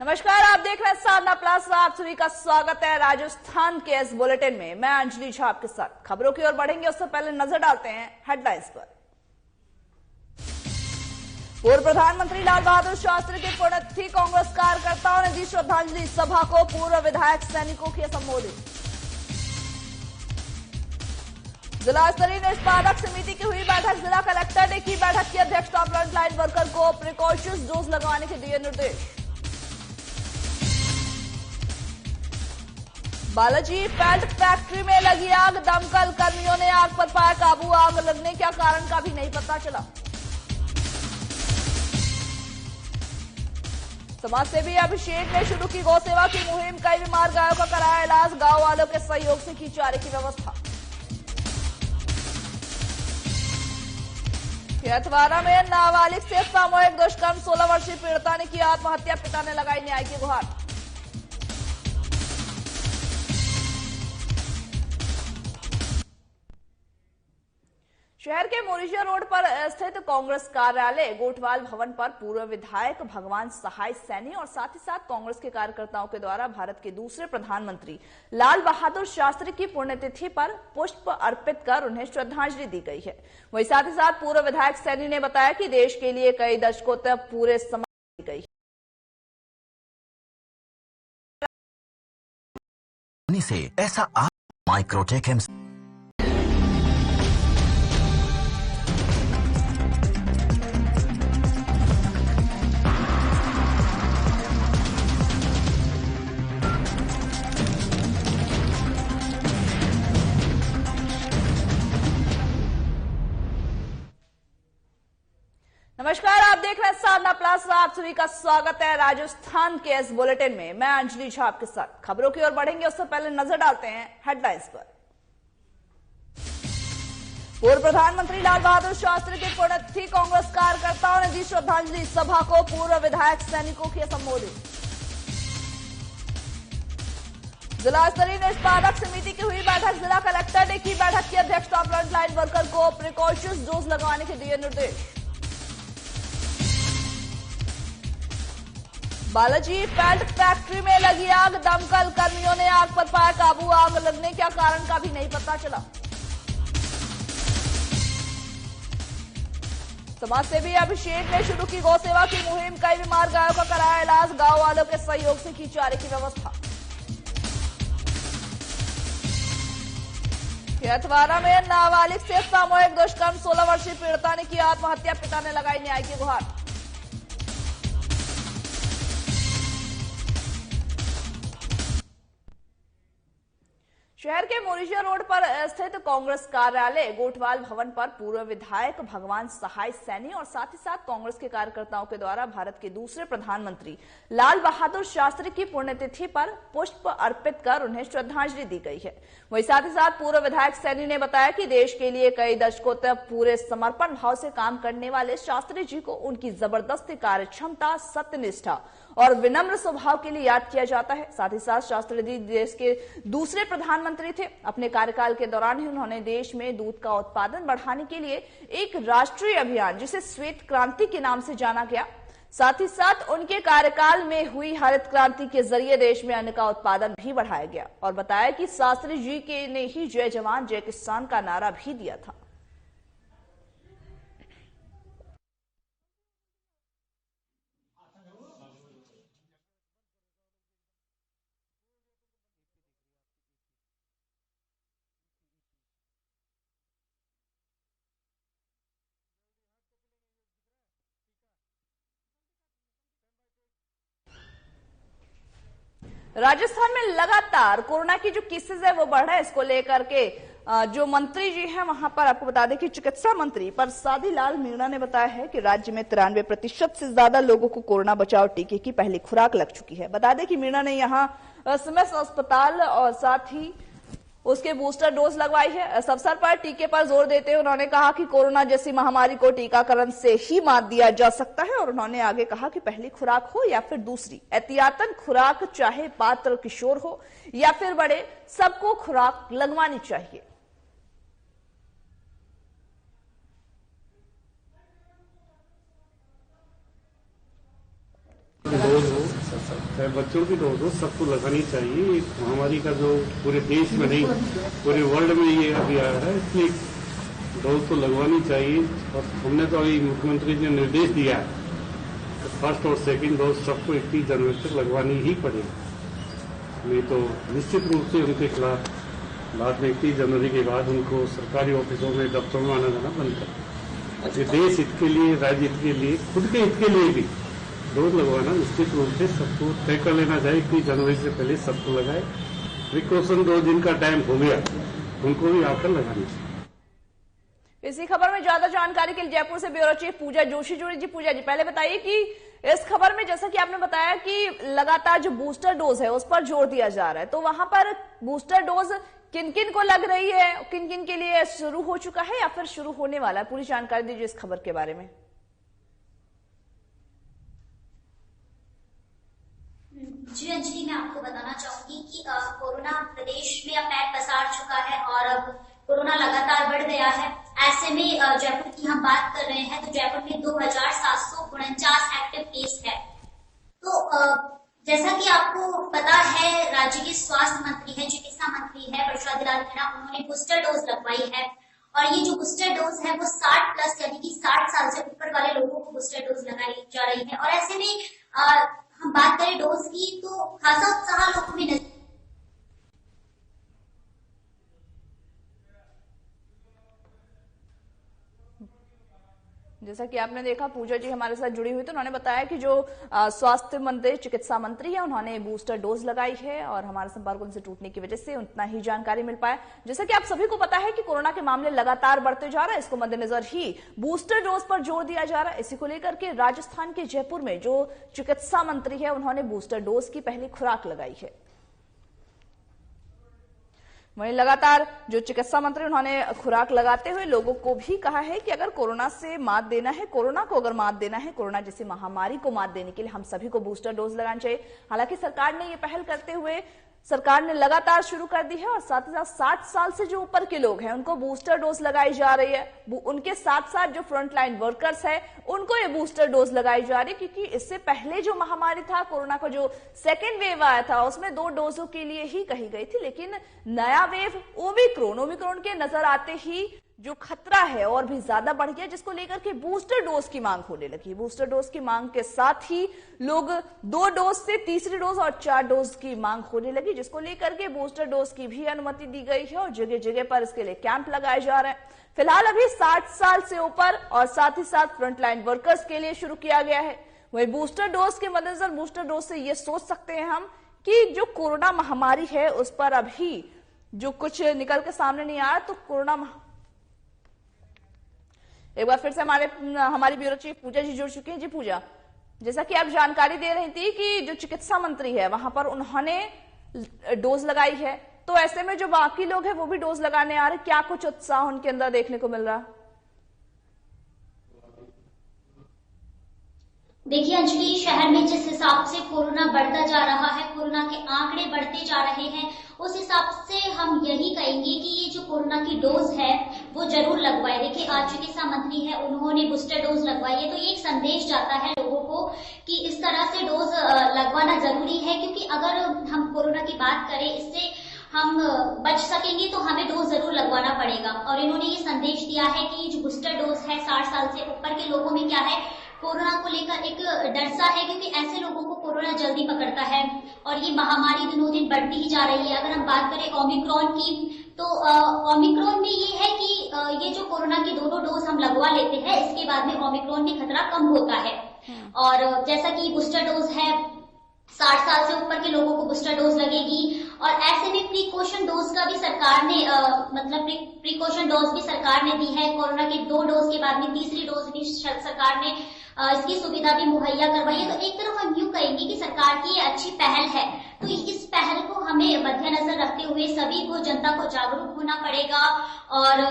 नमस्कार, आप देख रहे हैं साधना प्लस। आप सभी का स्वागत है राजस्थान के इस बुलेटिन में। मैं अंजलि झा आपके साथ खबरों की ओर बढ़ेंगे, उससे पहले नजर डालते हैं हेडलाइंस पर। पूर्व प्रधानमंत्री लाल बहादुर शास्त्री की पुण्यतिथि, कांग्रेस कार्यकर्ताओं ने दी श्रद्धांजलि। सभा को पूर्व विधायक सैनिकों किया संबोधित। जिला स्तरीय निष्पादक समिति की हुई बैठक, जिला कलेक्टर ने की बैठक की अध्यक्षता। फ्रंट लाइन वर्कर को प्रिकॉशंस डोज लगवाने के दिए निर्देश। बालाजी पेंट फैक्ट्री में लगी आग, दमकल कर्मियों ने आग पर पाया काबू। आग लगने का कारण का भी नहीं पता चला। समाजसेवी अभिषेक ने शुरू की गौ सेवा की मुहिम, कई बीमार गायों का कराया इलाज। गांव वालों के सहयोग से की चारे की व्यवस्था। खेतवारा में नाबालिग से सामूहिक दुष्कर्म, 16 वर्षीय पीड़िता ने की आत्महत्या, पिता ने लगाई न्याय की गुहार। शहर के मोरिजा रोड पर स्थित कांग्रेस कार्यालय गोठवाल भवन पर पूर्व विधायक भगवान सहाय सैनी और साथ ही साथ कांग्रेस के कार्यकर्ताओं के द्वारा भारत के दूसरे प्रधानमंत्री लाल बहादुर शास्त्री की पुण्यतिथि पर पुष्प अर्पित कर उन्हें श्रद्धांजलि दी गई है। वहीं साथ ही साथ पूर्व विधायक सैनी ने बताया कि देश के लिए कई दशकों तक पूरे समर्पित की गई से ऐसा माइक्रोटेक नमस्कार, आप देख रहे हैं साधना प्लस। आप सभी का स्वागत है राजस्थान के इस बुलेटिन में। मैं अंजलि झा आपके साथ खबरों की ओर बढ़ेंगे, उससे पहले नजर डालते हैं हेडलाइंस पर। पूर्व प्रधानमंत्री लाल बहादुर शास्त्री की पुण्यतिथि, कांग्रेस कार्यकर्ताओं ने दी श्रद्धांजलि। सभा को पूर्व विधायक सैनिकों किया संबोधित। जिला स्तरीय निष्पादक समिति की हुई बैठक, जिला कलेक्टर ने की बैठक की अध्यक्षता। फ्रंट लाइन वर्कर को प्रिकॉशंस डोज लगवाने के दिए निर्देश। बालाजी पेंट फैक्ट्री में लगी आग, दमकल कर्मियों ने आग पर पाया काबू। आग लगने का कारण का भी नहीं पता चला। समाजसेवी अभिषेक ने शुरू की गौ सेवा की मुहिम, कई बीमार गायों का कराया इलाज। गांव वालों के सहयोग से की चारे की व्यवस्था। खेतवारा में नाबालिग से सामूहिक दुष्कर्म, 16 वर्षीय पीड़िता ने की आत्महत्या, पिता ने लगाई न्याय की गुहार। शहर के मोरिजा रोड पर स्थित कांग्रेस कार्यालय गोठवाल भवन पर पूर्व विधायक भगवान सहाय सैनी और साथ ही साथ कांग्रेस के कार्यकर्ताओं के द्वारा भारत के दूसरे प्रधानमंत्री लाल बहादुर शास्त्री की पुण्यतिथि पर पुष्प अर्पित कर उन्हें श्रद्धांजलि दी गई है। वहीं साथ ही साथ पूर्व विधायक सैनी ने बताया कि देश के लिए कई दशकों तक पूरे समर्पण भाव से काम करने वाले शास्त्री जी को उनकी जबरदस्त कार्यक्षमता, सत्यनिष्ठा और विनम्र स्वभाव के लिए याद किया जाता है। साथ ही साथ शास्त्री जी देश के दूसरे प्रधानमंत्री थे। अपने कार्यकाल के दौरान ही उन्होंने देश में दूध का उत्पादन बढ़ाने के लिए एक राष्ट्रीय अभियान, जिसे श्वेत क्रांति के नाम से जाना गया, साथ ही साथ उनके कार्यकाल में हुई हरित क्रांति के जरिए देश में अन्न का उत्पादन भी बढ़ाया गया। और बताया कि शास्त्री जी के ने ही जय जवान जय किसान का नारा भी दिया था। राजस्थान में लगातार कोरोना की जो केसेस है वो बढ़ रहा है। इसको लेकर के जो मंत्री जी हैं वहां पर आपको बता दें कि चिकित्सा मंत्री परसादी लाल मीणा ने बताया है कि राज्य में 93% से ज्यादा लोगों को कोरोना बचाव टीके की पहली खुराक लग चुकी है। बता दें कि मीणा ने यहाँ सिमस अस्पताल और साथ ही उसके बूस्टर डोज लगवाई है। इस अवसर पर टीके पर जोर देते हुए उन्होंने कहा कि कोरोना जैसी महामारी को टीकाकरण से ही मात दिया जा सकता है। और उन्होंने आगे कहा कि पहली खुराक हो या फिर दूसरी, एहतियातन खुराक, चाहे पात्र किशोर हो या फिर बड़े, सबको खुराक लगवानी चाहिए। डोज हो चाहे बच्चों की डोज हो, सबको लगानी चाहिए। महामारी का जो पूरे देश में नहीं पूरे वर्ल्ड में ये अभी आया है, इसलिए डोज तो लगवानी चाहिए। और हमने तो अभी मुख्यमंत्री जी ने निर्देश दिया है तो फर्स्ट और सेकंड डोज सबको 31 जनवरी तक लगवानी ही पड़ेगी। नहीं तो निश्चित रूप से उनके खिलाफ बाद में 31 जनवरी के बाद उनको सरकारी ऑफिसों में, दफ्तरों में आना जाना बंद कर। देश हित के लिए, राज्य हित के लिए, खुद के हित के लिए भी डोज लगवाना निश्चित रूप से सबको तय कर लेना चाहिए। 31 जनवरी से पहले सबको लगाए। प्रिकॉशन डोज जिनका टाइम हो गया उनको भी आकर लगानी चाहिए। इसी खबर में ज्यादा जानकारी के लिए जयपुर से ब्यूरो चीफ पूजा जोशी जुड़ी। जी पूजा जी, पहले बताइए कि इस खबर में जैसा कि आपने बताया कि लगातार जो बूस्टर डोज है उस पर जोर दिया जा रहा है, तो वहां पर बूस्टर डोज किन किन को लग रही है, किन किन के लिए शुरू हो चुका है या फिर शुरू होने वाला है? पूरी जानकारी दीजिए इस खबर के बारे में। जी अंजलि, मैं आपको बताना चाहूंगी कि कोरोना प्रदेश में अब पैर पसार चुका है और अब कोरोना लगातार बढ़ गया है। ऐसे में जयपुर की हम बात कर रहे हैं तो जयपुर में 2749 एक्टिव केस है। तो जैसा कि आपको पता है, राज्य के स्वास्थ्य मंत्री है, चिकित्सा मंत्री है प्रसाद लाल मीणा, उन्होंने बूस्टर डोज लगवाई है। और ये जो बूस्टर डोज है वो 60+ यानी कि 60 साल से ऊपर वाले लोगों को बूस्टर डोज लगाई जा रही है। और ऐसे में हम बात करें डोज की तो खासा उत्साह लोगों में जैसा कि आपने देखा, पूजा जी हमारे साथ जुड़ी हुई तो उन्होंने बताया कि जो स्वास्थ्य मंत्री, चिकित्सा मंत्री है, उन्होंने बूस्टर डोज लगाई है और हमारा संपर्क उनसे टूटने की वजह से उतना ही जानकारी मिल पाया। जैसा कि आप सभी को पता है कि कोरोना के मामले लगातार बढ़ते जा रहे हैं, इसको मद्देनजर ही बूस्टर डोज पर जोर दिया जा रहा है। इसी को लेकर के राजस्थान के जयपुर में जो चिकित्सा मंत्री है उन्होंने बूस्टर डोज की पहली खुराक लगाई है। वहीं लगातार जो चिकित्सा मंत्री उन्होंने खुराक लगाते हुए लोगों को भी कहा है कि अगर कोरोना से मात देना है, कोरोना को अगर मात देना है, कोरोना जैसी महामारी को मात देने के लिए हम सभी को बूस्टर डोज लगाना चाहिए। हालांकि सरकार ने ये पहल करते हुए सरकार ने लगातार शुरू कर दी है और साथ ही साथ 60 साल से जो ऊपर के लोग हैं उनको बूस्टर डोज लगाई जा रही है। उनके साथ साथ जो फ्रंटलाइन वर्कर्स है उनको ये बूस्टर डोज लगाई जा रही है, क्योंकि इससे पहले जो महामारी था, कोरोना का जो सेकेंड वेव आया था, उसमें 2 डोजों के लिए ही कही गई थी। लेकिन नया वेव ओमिक्रॉन के नजर आते ही जो खतरा है और भी ज्यादा बढ़ गया, जिसको लेकर के बूस्टर डोज की मांग होने लगी। बूस्टर डोज की मांग के साथ ही लोग 2 डोज से तीसरी डोज और 4 डोज की मांग होने लगी, जिसको लेकर के बूस्टर डोज की भी अनुमति दी गई है और जगह जगह पर इसके लिए कैंप लगाए जा रहे हैं। फिलहाल अभी 60 साल से ऊपर और साथ ही साथ फ्रंटलाइन वर्कर्स के लिए शुरू किया गया है। वही बूस्टर डोज के मद्देनजर बूस्टर डोज से ये सोच सकते हैं हम कि जो कोरोना महामारी है उस पर अभी जो कुछ निकल के सामने नहीं आया, तो कोरोना एक बार फिर से हमारी ब्यूरो चीफ पूजा जी जुड़ चुकी हैं। जी पूजा, जैसा कि आप जानकारी दे रही थी कि जो चिकित्सा मंत्री है वहां पर उन्होंने डोज लगाई है, तो ऐसे में जो बाकी लोग हैं वो भी डोज लगाने आ रहे, क्या कुछ उत्साह उनके अंदर देखने को मिल रहा? देखिए अंजलि, शहर में जिस हिसाब से कोरोना बढ़ता जा रहा है, कोरोना के आंकड़े बढ़ते जा रहे हैं, उस हिसाब से हम यही कहेंगे कि ये जो कोरोना की डोज है वो जरूर लगवाए। देखिए आज चिकित्सा मंत्री है, उन्होंने बूस्टर डोज लगवाई है, तो ये एक संदेश जाता है लोगों को कि इस तरह से डोज लगवाना जरूरी है, क्योंकि अगर हम कोरोना की बात करें, इससे हम बच सकेंगे तो हमें डोज जरूर लगवाना पड़ेगा। और इन्होंने ये संदेश दिया है कि जो बूस्टर डोज है 60 साल से ऊपर के लोगों में क्या है, कोरोना को लेकर एक डर सा है, क्योंकि ऐसे लोगों को कोरोना जल्दी पकड़ता है और ये महामारी दिनों दिन बढ़ती ही जा रही है। अगर हम बात करें ओमिक्रॉन की, तो ओमिक्रॉन में ये है कि ये जो कोरोना की 2 डोज हम लगवा लेते हैं, इसके बाद में ओमिक्रॉन में खतरा कम होता है। और जैसा कि बूस्टर डोज है 60 साल से ऊपर के लोगों को बूस्टर डोज लगेगी और ऐसे में प्रिकॉशन डोज का भी सरकार ने प्रिकॉशन डोज भी सरकार ने दी है। कोरोना के 2 डोज के बाद में तीसरी डोज भी सरकार ने इसकी सुविधा भी मुहैया करवाई है। तो एक तरफ हम यूं कहेंगे कि सरकार की ये अच्छी पहल है, तो इस पहल को हमें मद्देनजर रखते हुए सभी को, जनता को जागरूक होना पड़ेगा और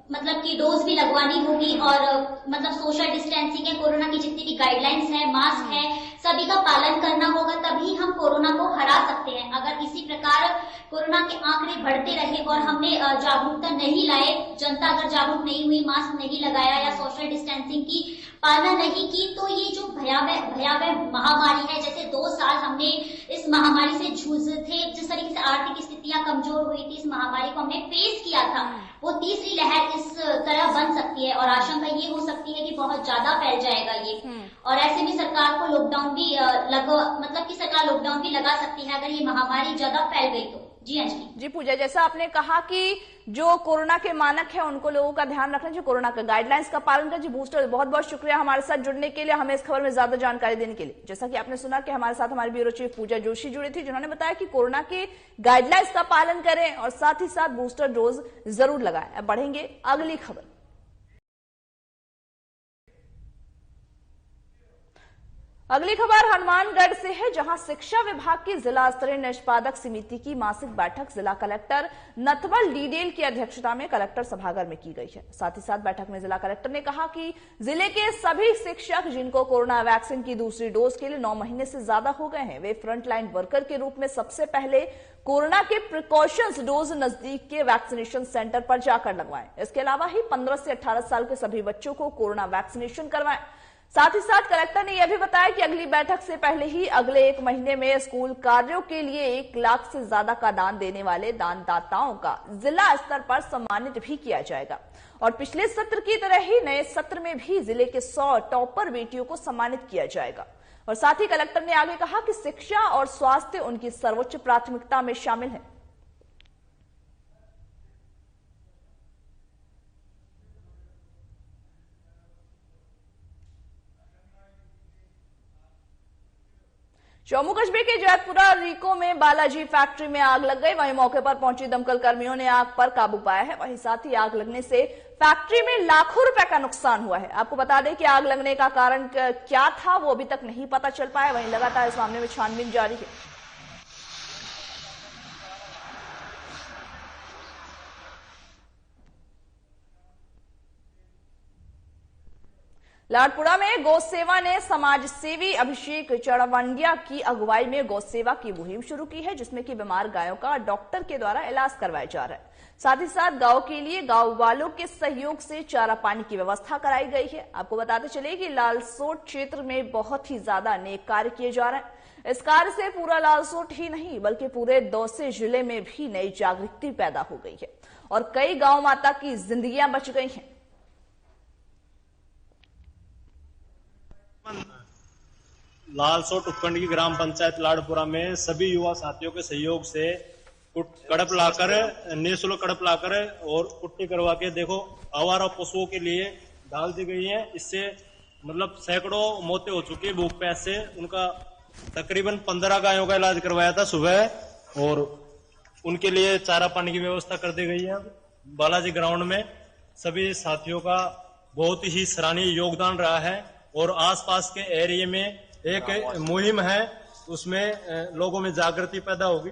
मतलब कि डोज भी लगवानी होगी और मतलब सोशल डिस्टेंसिंग है, कोरोना की जितनी भी गाइडलाइंस है, मास्क है, सभी का पालन करना होगा, तभी हम कोरोना को हरा सकते हैं। अगर इसी प्रकार कोरोना के आंकड़े बढ़ते रहे और हमने जागरूकता नहीं लाए, जनता अगर जागरूक नहीं हुई, मास्क नहीं लगाया या सोशल डिस्टेंसिंग की पालना नहीं की, तो ये जो भयावह महामारी है, जैसे 2 साल हमने इस महामारी से जूझे थे, जिस तरीके से आर्थिक स्थितियां कमजोर हुई थी, इस महामारी को हमने फेस किया था, वो तीसरी लहर इस तरह बन सकती है और आशंका ये हो सकती है कि बहुत ज्यादा फैल जाएगा ये। और ऐसे में सरकार को लॉकडाउन भी सरकार लॉकडाउन भी लगा सकती है अगर ये महामारी ज्यादा फैल गई तो। जी अंजलि। जी पूजा, जैसा आपने कहा कि जो कोरोना के मानक है उनको लोगों का ध्यान रखना चाहिए, कोरोना का गाइडलाइंस का पालन करें। जी बूस्टर, बहुत बहुत शुक्रिया हमारे साथ जुड़ने के लिए, हमें इस खबर में ज्यादा जानकारी देने के लिए। जैसा कि आपने सुना कि हमारे साथ हमारी ब्यूरो चीफ पूजा जोशी जुड़ी थी, जिन्होंने बताया कि कोरोना के गाइडलाइंस का पालन करें और साथ ही साथ बूस्टर डोज जरूर लगाएं। अब बढ़ेंगे अगली खबर। अगली खबर हनुमानगढ़ से है, जहां शिक्षा विभाग की जिला स्तरीय निष्पादक समिति की मासिक बैठक जिला कलेक्टर नथमल डीडेल की अध्यक्षता में कलेक्टर सभागार में की गई है। साथ ही साथ बैठक में जिला कलेक्टर ने कहा कि जिले के सभी शिक्षक जिनको कोरोना वैक्सीन की दूसरी डोज के लिए 9 महीने से ज्यादा हो गए हैं, वे फ्रंटलाइन वर्कर के रूप में सबसे पहले कोरोना के प्रिकॉशंस डोज नजदीक के वैक्सीनेशन सेंटर पर जाकर लगवाएं। इसके अलावा ही 15 से 18 साल के सभी बच्चों को कोरोना वैक्सीनेशन करवाएं। साथ ही साथ कलेक्टर ने यह भी बताया कि अगली बैठक से पहले ही अगले 1 महीने में स्कूल कार्यों के लिए 1 लाख से ज्यादा का दान देने वाले दानदाताओं का जिला स्तर पर सम्मानित भी किया जाएगा और पिछले सत्र की तरह ही नए सत्र में भी जिले के 100 टॉपर बेटियों को सम्मानित किया जाएगा। और साथ ही कलेक्टर ने आगे कहा कि शिक्षा और स्वास्थ्य उनकी सर्वोच्च प्राथमिकता में शामिल है। जम्मू कश्मीर के जैतपुरा रीको में बालाजी फैक्ट्री में आग लग गई। वहीं मौके पर पहुंची दमकल कर्मियों ने आग पर काबू पाया है। वहीं साथ ही आग लगने से फैक्ट्री में लाखों रुपए का नुकसान हुआ है। आपको बता दें कि आग लगने का कारण क्या था वो अभी तक नहीं पता चल पाया। वहीं लगातार इस मामले में छानबीन जारी है। लाडपुरा में गौ सेवा ने समाज सेवी अभिषेक चढ़वंडिया की अगुवाई में गौ सेवा की मुहिम शुरू की है, जिसमें कि बीमार गायों का डॉक्टर के द्वारा इलाज करवाया जा रहा है। साथ ही साथ गांव के लिए गांव वालों के सहयोग से चारा पानी की व्यवस्था कराई गई है। आपको बताते चले कि लालसोट क्षेत्र में बहुत ही ज्यादा नेक कार्य किए जा रहे हैं। इस कार्य से पूरा लालसोट ही नहीं बल्कि पूरे दौसे जिले में भी नई जागृति पैदा हो गई है और कई गांव माता की जिंदगियां बच गई हैं। लालसोट उपखंड की ग्राम पंचायत लाडपुरा में सभी युवा साथियों के सहयोग से कड़प लाकर निःशुल्क कड़प लाकर और कुट्टी करवा के देखो आवारा पशुओं के लिए डाल दी गई है। इससे मतलब सैकड़ों मौतें हो चुकी है भूख प्यास से। उनका तकरीबन 15 गायों का इलाज करवाया था सुबह और उनके लिए चारा पानी की व्यवस्था कर दी गई है। बालाजी ग्राउंड में सभी साथियों का बहुत ही सराहनीय योगदान रहा है और आसपास के एरिया में एक मुहिम है, उसमें लोगों में जागृति पैदा होगी।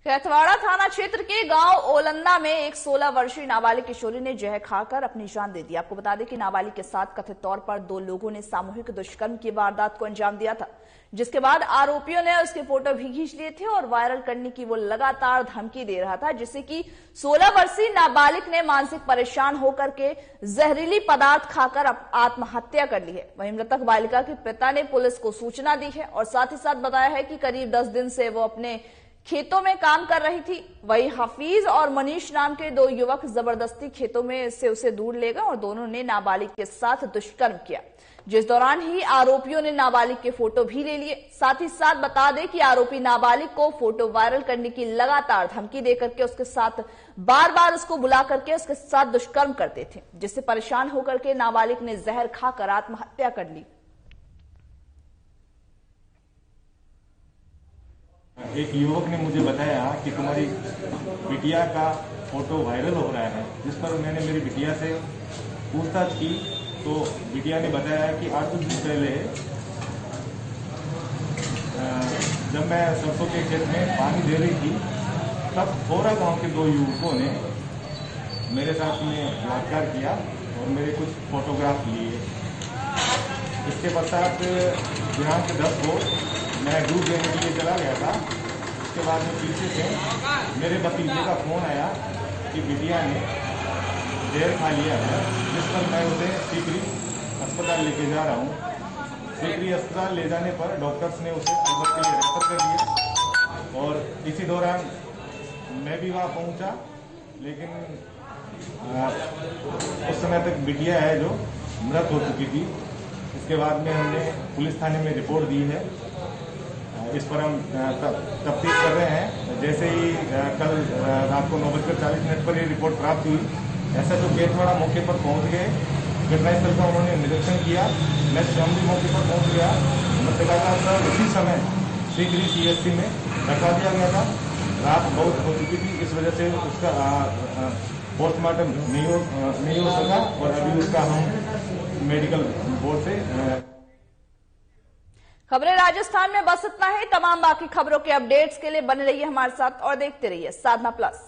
कैथवाड़ा थाना क्षेत्र के गांव ओलंदा में एक 16 वर्षीय नाबालिग किशोरी ने जहर खाकर अपनी जान दे दी। आपको बता दें कि नाबालिग के साथ कथित तौर पर 2 लोगों ने सामूहिक दुष्कर्म की वारदात को अंजाम दिया था, जिसके बाद आरोपियों ने उसके फोटो भी खींच लिए थे और वायरल करने की वो लगातार धमकी दे रहा था, जिससे कि 16 वर्षीय नाबालिग ने मानसिक परेशान होकर के जहरीली पदार्थ खाकर आत्महत्या कर ली है। वहीं मृतक बालिका के पिता ने पुलिस को सूचना दी है और साथ ही साथ बताया है कि करीब 10 दिन से वो अपने खेतों में काम कर रही थी। वही हफीज और मनीष नाम के 2 युवक जबरदस्ती खेतों में से उसे दूर ले गए और दोनों ने नाबालिग के साथ दुष्कर्म किया, जिस दौरान ही आरोपियों ने नाबालिग के फोटो भी ले लिए। साथ ही साथ बता दें कि आरोपी नाबालिग को फोटो वायरल करने की लगातार धमकी देकर के उसके साथ बार बार उसको बुला करके उसके साथ दुष्कर्म करते थे, जिससे परेशान होकर के नाबालिग ने जहर खाकर आत्महत्या कर ली। एक युवक ने मुझे बताया कि तुम्हारी बिटिया का फोटो वायरल हो रहा है, जिस पर मैंने मेरी बिटिया से पूछताछ की तो बिटिया ने बताया कि 8 दिन पहले जब मैं सरसों के खेत में पानी दे रही थी तब थोड़ा गांव के 2 युवकों ने मेरे साथ में बलात्कार किया और मेरे कुछ फोटोग्राफ लिए। इसके पश्चात दिनांक 10 को मैं दूध देने के लिए चला गया था। उसके बाद में पीछे से मेरे भतीजे का फोन आया कि बिटिया ने जहर खा लिया है, जिस पर मैं उसे सीकरी अस्पताल लेके जा रहा हूँ। सीकरी अस्पताल ले जाने पर डॉक्टर्स ने उसे अलवर के लिए रेफर कर दिया और इसी दौरान मैं भी वहाँ पहुँचा, लेकिन उस समय तक बिटिया है जो मृत हो चुकी थी। इसके बाद में हमने पुलिस थाने में रिपोर्ट दी है। इस पर हम तफ्तीश कर रहे हैं। जैसे ही कल रात को 9:40 पर ये रिपोर्ट प्राप्त हुई, SHO केतवाड़ा मौके पर पहुंच गए। घटनास्थल का उन्होंने निरीक्षण किया। मैं स्वयं भी मौके पर पहुंच गया। मृतका का शव उसी समय सीकरी CHC में रखा दिया गया था। रात बहुत हो चुकी थी, इस वजह से उसका पोस्टमार्टम नहीं हो सका और अभी उसका हम मेडिकल बोर्ड से। खबरें राजस्थान में बस इतना ही। तमाम बाकी खबरों के अपडेट्स के लिए बने रहिए हमारे साथ और देखते रहिए साधना प्लस।